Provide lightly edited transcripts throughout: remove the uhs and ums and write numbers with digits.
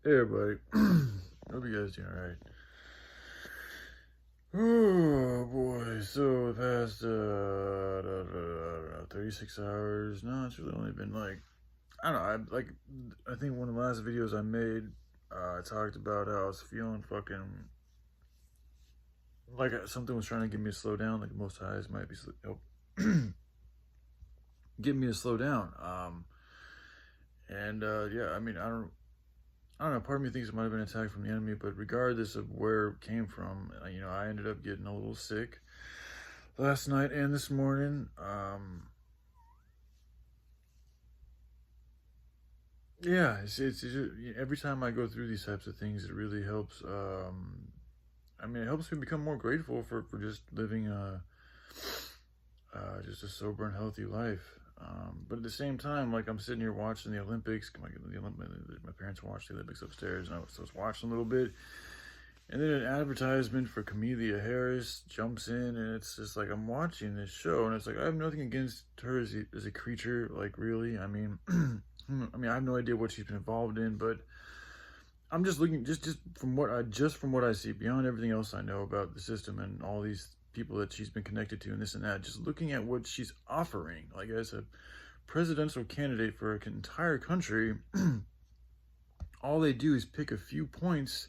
Hey everybody, hope you guys doing alright. Oh boy, so the past 36 hours. No, it's really only been like, I don't know. I think one of the last videos I made, I talked about how I was feeling fucking like something was trying to get me to slow down, like most highs might be getting me to slow down. And yeah, I mean, I don't know. Part of me thinks it might have been an attack from the enemy, but regardless of where it came from, I ended up getting a little sick last night and this morning. Yeah, every time I go through these types of things, it really helps. I mean, it helps me become more grateful for just living just a sober and healthy life. But at the same time, like I'm sitting here watching the Olympics. My parents watched the Olympics upstairs, and I was watching a little bit. And then an advertisement for Camellia Harris jumps in, and it's just like I'm watching this show, and it's like I have nothing against her as a creature, like really. I mean, I have no idea what she's been involved in, but I'm just looking just from what I see, beyond everything else I know about the system and all these people that she's been connected to and this and that. Just looking at what she's offering, like as a presidential candidate for an entire country, all they do is pick a few points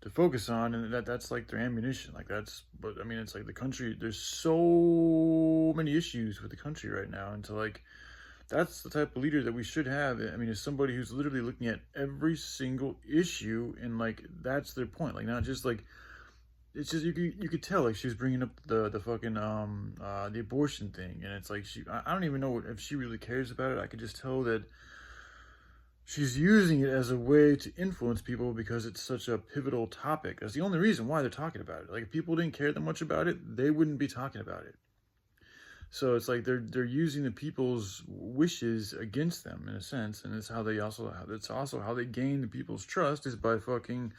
to focus on, and that's like their ammunition. Like that's, but I mean, it's like the country. There's so many issues with the country right now, and to like, that's the type of leader that we should have. I mean, is somebody who's literally looking at every single issue, and like that's their point. Like not just like it's just you could tell like she was bringing up the fucking the abortion thing, and it's like I don't even know if she really cares about it. I could just tell that she's using it as a way to influence people because it's such a pivotal topic. That's the only reason why they're talking about it. Like if people didn't care that much about it, they wouldn't be talking about it. So it's like they're using the people's wishes against them in a sense, and it's also how they gain the people's trust is by fucking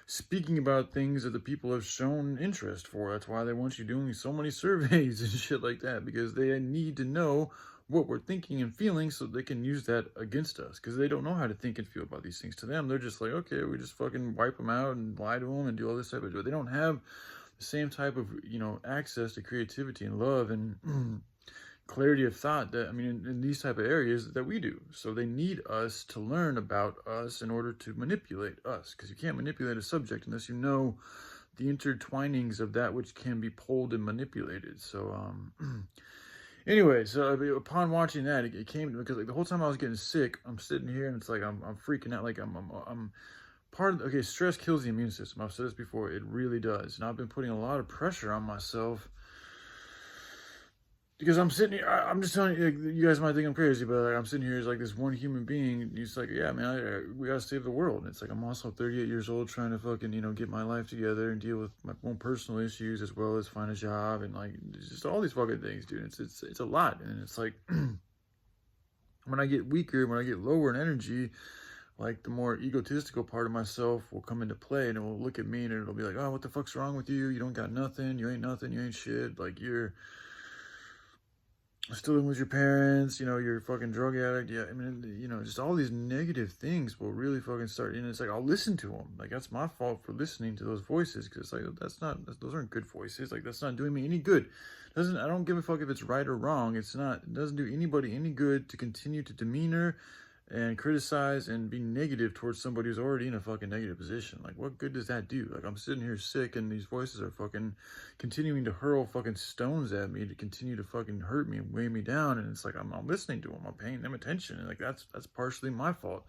speaking about things that the people have shown interest for. That's why they want you doing so many surveys and shit like that, because they need to know what we're thinking and feeling so they can use that against us, because they don't know how to think and feel about these things. To them, they're just like, okay, we just fucking wipe them out and lie to them and do all this type of. They don't have the same type of access to creativity and love and clarity of thought that in these type of areas that we do. So they need us to learn about us in order to manipulate us, because you can't manipulate a subject unless you know the intertwinings of that which can be pulled and manipulated. So anyway, so upon watching that, it came because like the whole time I was getting sick, I'm sitting here and it's like I'm freaking out. Like I'm part of okay. Stress kills the immune system. I've said this before. It really does, and I've been putting a lot of pressure on myself because I'm sitting here. I'm just telling you. You guys might think I'm crazy, but like, I'm sitting here as like this one human being. He's like, yeah, man, we gotta save the world. And it's like I'm also 38 years old, trying to fucking get my life together and deal with my own personal issues as well as find a job and like just all these fucking things, dude. It's a lot, and it's like when I get weaker, when I get lower in energy, like the more egotistical part of myself will come into play, and it will look at me and it'll be like, oh, what the fuck's wrong with you? You don't got nothing. You ain't nothing. You ain't shit. Like you're still living with your parents, you're a fucking drug addict. Yeah, I mean, just all these negative things will really fucking start. And it's like, I'll listen to them. Like, that's my fault for listening to those voices, because like, those aren't good voices. Like, that's not doing me any good. I don't give a fuck if it's right or wrong. It doesn't do anybody any good to continue to demeanor and criticize and be negative towards somebody who's already in a fucking negative position. Like, what good does that do? Like, I'm sitting here sick, and these voices are fucking continuing to hurl fucking stones at me to continue to fucking hurt me and weigh me down. And it's like, I'm listening to them. I'm paying them attention. And like, that's partially my fault.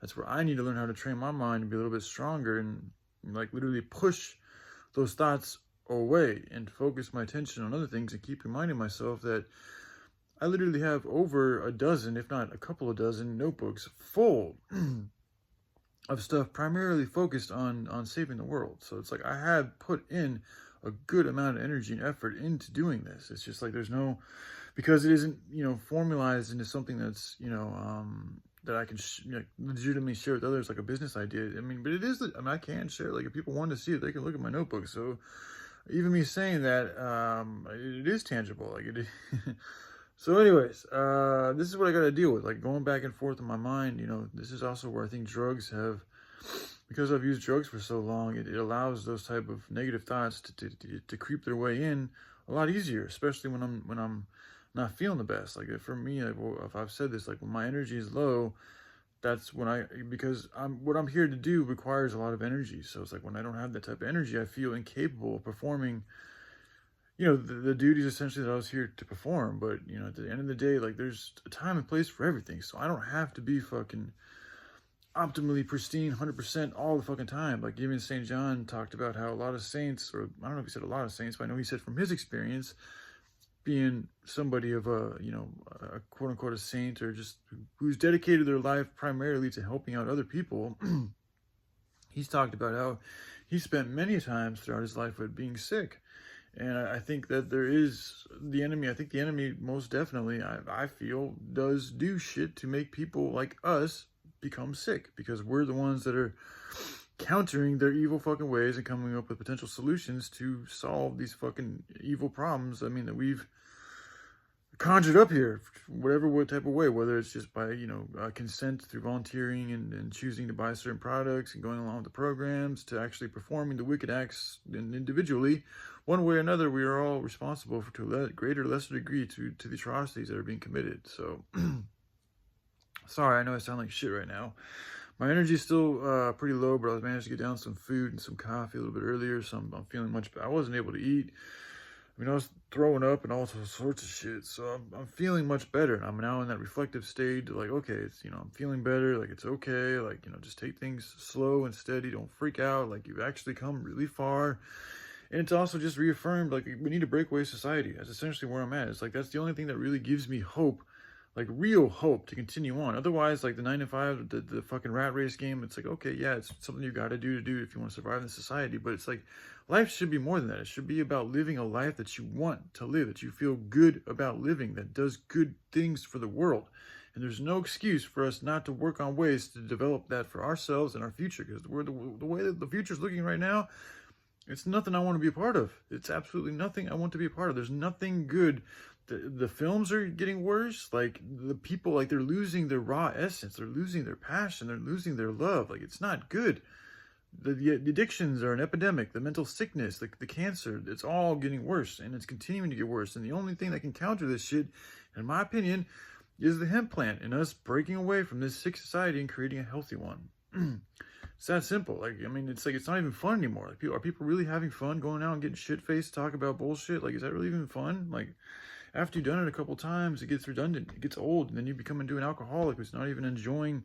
That's where I need to learn how to train my mind and be a little bit stronger and like literally push those thoughts away and focus my attention on other things and keep reminding myself that I literally have over a dozen, if not a couple of dozen, notebooks full of stuff primarily focused on saving the world. So it's like I have put in a good amount of energy and effort into doing this. It's just like because it isn't, formalized into something that's, that I can legitimately share with others, like a business idea. I mean, but it is, I can share, like if people want to see it, they can look at my notebook. So even me saying that, it is tangible. Like it is. So anyways, this is what I got to deal with, like going back and forth in my mind. This is also where I think drugs have because I've used drugs for so long, it allows those type of negative thoughts to creep their way in a lot easier, especially when I'm not feeling the best. Like for me, like, if I've said this, like when my energy is low, that's when because what I'm here to do requires a lot of energy. So it's like when I don't have that type of energy, I feel incapable of performing, the duties essentially that I was here to perform. But, at the end of the day, like there's a time and place for everything. So I don't have to be fucking optimally pristine 100% all the fucking time. Like even St. John talked about how a lot of saints, or I don't know if he said a lot of saints, but I know he said from his experience, being somebody of a quote unquote a saint, or just who's dedicated their life primarily to helping out other people. He's talked about how he spent many times throughout his life with being sick. And I think that there is the enemy. I think the enemy most definitely, I feel, does do shit to make people like us become sick, because we're the ones that are countering their evil fucking ways and coming up with potential solutions to solve these fucking evil problems. I mean, that we've conjured up here, what type of way, whether it's just by, consent through volunteering and choosing to buy certain products and going along with the programs, to actually performing the wicked acts individually. One way or another, we are all responsible for, to a greater or lesser degree, to the atrocities that are being committed. So, sorry, I know I sound like shit right now. My energy is still pretty low, but I managed to get down some food and some coffee a little bit earlier, so I'm feeling much better. I wasn't able to eat. I was throwing up and all sorts of shit, so I'm feeling much better. I'm now in that reflective state, like, okay, it's, I'm feeling better, like, it's okay, like, just take things slow and steady, don't freak out, like, you've actually come really far. And it's also just reaffirmed, like, we need to break away society. That's essentially where I'm at. It's like, that's the only thing that really gives me hope, like real hope, to continue on. Otherwise, like the 9 to 5, the fucking rat race game, it's like, okay, yeah, it's something you got to do if you want to survive in society. But it's like, life should be more than that. It should be about living a life that you want to live, that you feel good about living, that does good things for the world. And there's no excuse for us not to work on ways to develop that for ourselves and our future. Because the way that the future's looking right now, it's nothing I want to be a part of. It's absolutely nothing I want to be a part of. There's nothing good. The films are getting worse. Like, the people, like, they're losing their raw essence. They're losing their passion. They're losing their love. Like, it's not good. The addictions are an epidemic. The mental sickness, the cancer, it's all getting worse. And it's continuing to get worse. And the only thing that can counter this shit, in my opinion, is the hemp plant, and us breaking away from this sick society and creating a healthy one. It's that simple. Like, it's like, it's not even fun anymore. Like, are people really having fun going out and getting shit-faced, talk about bullshit? Like, is that really even fun? Like, after you've done it a couple times, it gets redundant, it gets old, and then you become into an alcoholic who's not even enjoying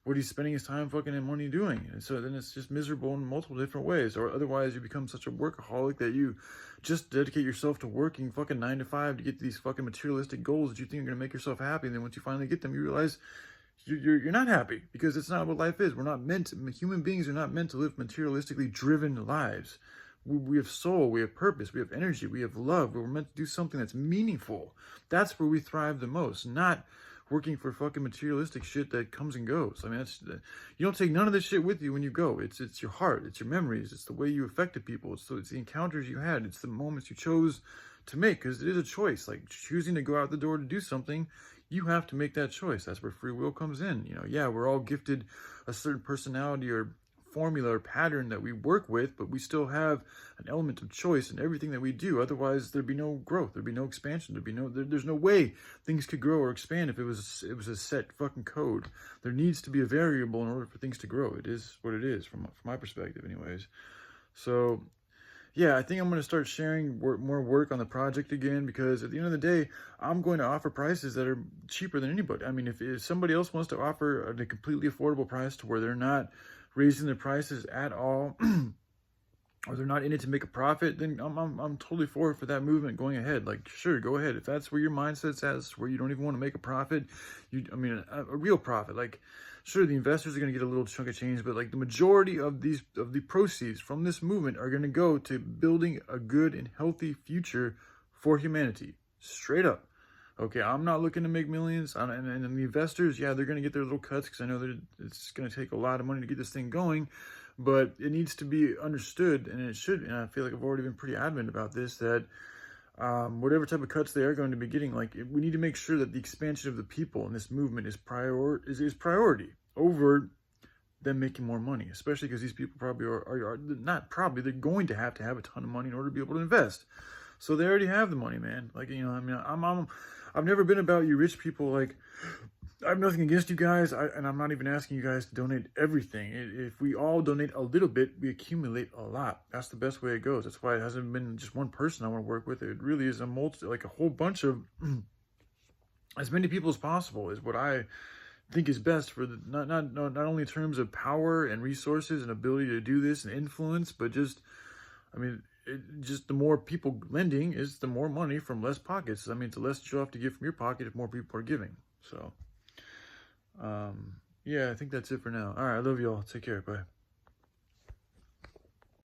what he's spending his time fucking and money doing. And so then it's just miserable in multiple different ways. Or otherwise you become such a workaholic that you just dedicate yourself to working fucking 9 to 5 to get these fucking materialistic goals that you think are going to make yourself happy. And then once you finally get them, you realize you're not happy, because it's not what life is. Human beings are not meant to live materialistically driven lives. We have soul, we have purpose, we have energy, we have love. We're meant to do something that's meaningful. That's where we thrive the most, not working for fucking materialistic shit that comes and goes. You don't take none of this shit with you when you go. It's your heart, it's your memories, it's the way you affected people, it's the encounters you had, it's the moments you chose to make, because it is a choice. Like, choosing to go out the door to do something, you have to make that choice. That's where free will comes in. Yeah, we're all gifted a certain personality or formula or pattern that we work with, but we still have an element of choice in everything that we do. Otherwise, there'd be no growth, there'd be no expansion, there's no way things could grow or expand if it was a set fucking code. There needs to be a variable in order for things to grow. It is what it is from my perspective, anyways. So yeah, I think I'm going to start sharing more work on the project again, because at the end of the day, I'm going to offer prices that are cheaper than anybody. If somebody else wants to offer a completely affordable price to where they're not raising their prices at all, or they're not in it to make a profit, then I'm totally for that movement going ahead. Like, sure, go ahead. If that's where your mindset's at, where you don't even want to make a profit, a real profit. Like, sure, the investors are going to get a little chunk of change, but like the majority of the proceeds from this movement are going to go to building a good and healthy future for humanity. Straight up. Okay, I'm not looking to make millions, and the investors, yeah, they're going to get their little cuts, because I know that it's going to take a lot of money to get this thing going, but it needs to be understood, and it should, and I feel like I've already been pretty adamant about this, that whatever type of cuts they are going to be getting, like, we need to make sure that the expansion of the people in this movement is priority over them making more money, especially because these people probably are not probably, they're going to have a ton of money in order to be able to invest. So they already have the money, man. Like, you know, I mean, I've never been about you rich people. Like, I have nothing against you guys, and I'm not even asking you guys to donate everything. If we all donate a little bit, we accumulate a lot. That's the best way it goes. That's why it hasn't been just one person I want to work with. It really is like a whole bunch of as many people as possible is what I think is best for the not only in terms of power and resources and ability to do this and influence, but just, I mean, just the more people lending is the more money from less pockets. I mean, it's the less you have to give from your pocket if more people are giving. So, yeah, I think that's it for now. All right, I love y'all. Take care. Bye.